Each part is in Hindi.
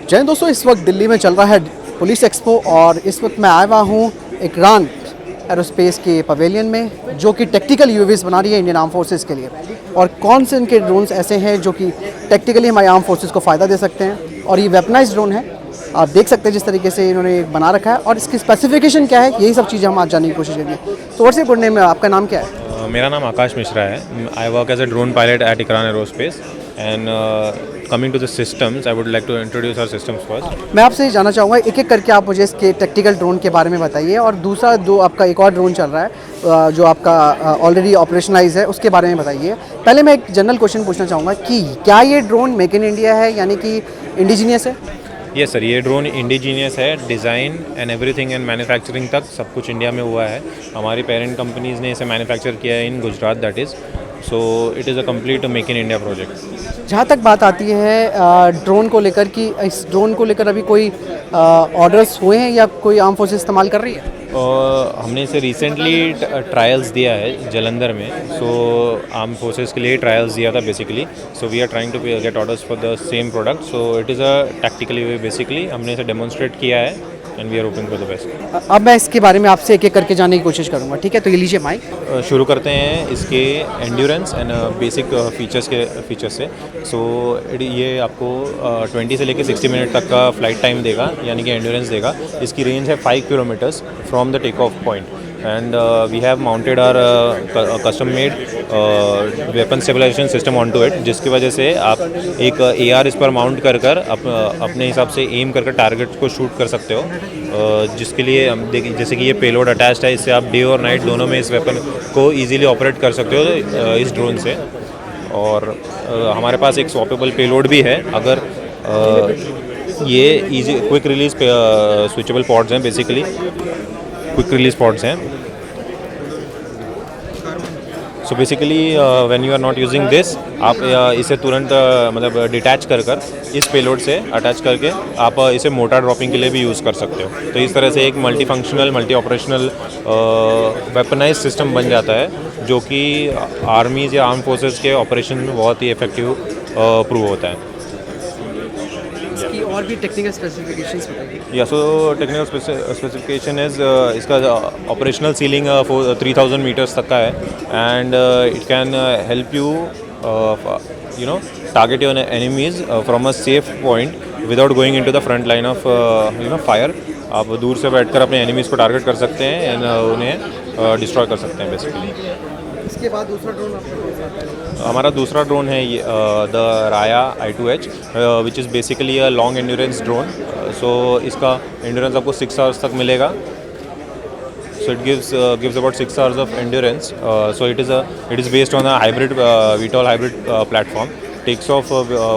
जय हिंद दोस्तों, इस वक्त दिल्ली में चल रहा है पुलिस एक्सपो और इस वक्त मैं आया हुआ हूँ इकरान एरोस्पेस के पवेलियन में, जो कि टैक्टिकल यूएवीज बना रही है इंडियन आर्म फोर्सेस के लिए। और कौन से इनके ड्रोन्स ऐसे हैं जो कि टैक्टिकली हमारे आर्म फोर्सेस को फ़ायदा दे सकते हैं। और ये वेपनाइज ड्रोन है, आप देख सकते हैं जिस तरीके से इन्होंने बना रखा है और इसकी स्पेसिफिकेशन क्या है, यही सब चीज़ें हम आज जानने की कोशिश करेंगे। तो व्हाट्स योर गुड नेम, आपका नाम क्या है? मेरा नाम आकाश मिश्रा है। I work as a drone pilot at इकरान aerospace and coming to the systems, I would like to introduce our systems first. मैं आपसे जानना चाहूँगा, एक एक करके आप मुझे इसके टैक्टिकल ड्रोन के बारे में बताइए। और दूसरा जो आपका एक और ड्रोन चल रहा है जो आपका ऑलरेडी ऑपरेशनलाइज है, उसके बारे में बताइए। पहले मैं एक जनरल क्वेश्चन पूछना चाहूँगा कि क्या ये ड्रोन मेक इन इंडिया है, यानी कि इंडिजीनियस है? यस सर, ये ड्रोन इंडिजीनियस है। Design and everything and manufacturing तक सब कुछ इंडिया में हुआ है। हमारी पेरेंट कंपनीज़ ने इसे मैन्युफैक्चर किया है in Gujarat, that is, so it is a complete make in India project. जहाँ तक बात आती है ड्रोन को लेकर कि इस ड्रोन को लेकर अभी कोई ऑर्डर्स हुए हैं या कोई आर्म फोर्सेस इस्तेमाल कर रही है? हमने इसे रिसेंटली ट्रायल्स दिया है जलंधर में। सो आर्म फोर्सेस के लिए ट्रायल्स दिया था basically. So we are trying to get orders for the same product. So it is a tactically way, basically हमने इसे डेमोन्स्ट्रेट किया है and we are hoping for the best. अब मैं इसके बारे में आपसे एक एक करके जानने की कोशिश करूँगा, ठीक है? तो ये लीजिए माइक। शुरू करते हैं इसके एंड्योरेंस एंड बेसिक फीचर्स से। सो ये आपको 20 से लेकर 60 मिनट तक का फ्लाइट टाइम देगा, यानी कि एंड्योरेंस देगा। इसकी रेंज है 5 kilometres from the take off point and we have mounted our custom made weapon stabilisation system on to it, जिसकी वजह से आप एक AR इस पर माउंट कर अपने हिसाब से एम कर टारगेट को शूट कर सकते हो। जिसके लिए हम देखिए, जैसे कि ये पेलोड अटैच्ड है, इससे आप डे और नाइट दोनों में इस वेपन को ईजिली ऑपरेट कर सकते हो इस ड्रोन से। और हमारे पास एक स्वॉपेबल पेलोड भी है। अगर ये easy quick release switchable pods हैं, बेसिकली क्विक रिलीज पॉड्स हैं। So basically when you are not using this, आप इसे तुरंत मतलब डिटैच कर इस पेलोड से अटैच करके आप इसे मोटर ड्रॉपिंग के लिए भी यूज़ कर सकते हो। तो इस तरह से एक multi functional, multi operational weaponize system बन जाता है, जो कि आर्मीज़ या आर्म फोर्सेस के ऑपरेशन में बहुत ही इफेक्टिव प्रूव होता है। इसकी और भी टेक्निकल स्पेसिफिकेशंस बताइए। या सो टेक्निकल स्पेसिफिकेशन इज़, इसका ऑपरेशनल सीलिंग 3000 मीटर्स तक का है and it can help you know target your enemies from a safe point without going into the front line of fire. आप दूर से बैठकर अपने एनिमीज़ को टारगेट कर सकते हैं एंड उन्हें डिस्ट्रॉय कर सकते हैं बेसिकली। इसके बाद दूसरा ड्रोन आपका? हमारा दूसरा ड्रोन है द राया I2H, which is basically a long endurance drone. So इसका एंड्योरेंस आपको 6 आवर्स तक मिलेगा। So it gives about 6 hours of endurance. So it is based on a hybrid VTOL hybrid platform, takes off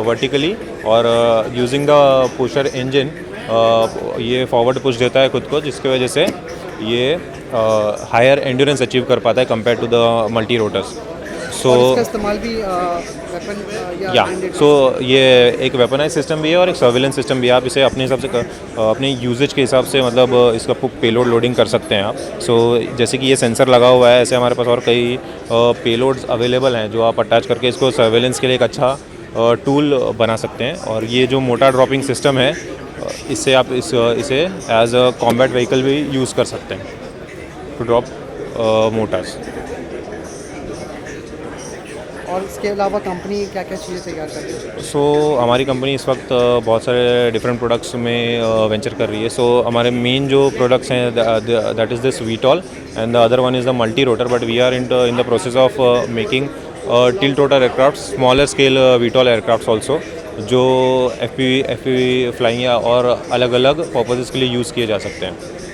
vertically और यूजिंग द पुशर इंजन ये फॉरवर्ड पुश देता है खुद को, जिसकी वजह से ये हायर एंड्योरेंस अचीव कर पाता है compare to the multi rotors. So इसका इस्तेमाल भी वेपन या सो ये एक वेपनाइज सिस्टम भी है और एक सर्विलेंस सिस्टम भी है। आप इसे अपने हिसाब से अपने यूजेज के हिसाब से मतलब इसका पेलोड लोडिंग कर सकते हैं आप। सो जैसे कि ये सेंसर लगा हुआ है, ऐसे हमारे पास और कई पेलोड्स अवेलेबल हैं जो आप अटैच करके इसको सर्विलेंस के लिए एक अच्छा टूल बना सकते हैं। और ये जो मोटर ड्रॉपिंग सिस्टम है, इससे आप इसे एज अ कॉम्बैट व्हीकल भी यूज़ कर सकते हैं टू ड्रॉप मोटर्स। और इसके अलावा कंपनी क्या क्या चीज़ें तैयार कर रही है? सो हमारी कंपनी इस वक्त बहुत सारे डिफरेंट प्रोडक्ट्स में वेंचर कर रही है। सो हमारे मेन जो प्रोडक्ट्स हैं, that is this VTOL and the other one is the multi rotor, but we are in the process of making tilt rotor aircraft, smaller scale VTOL aircraft also, जो FPV फ्लाइंग या और अलग अलग पर्पसेस के लिए यूज़ किए जा सकते हैं।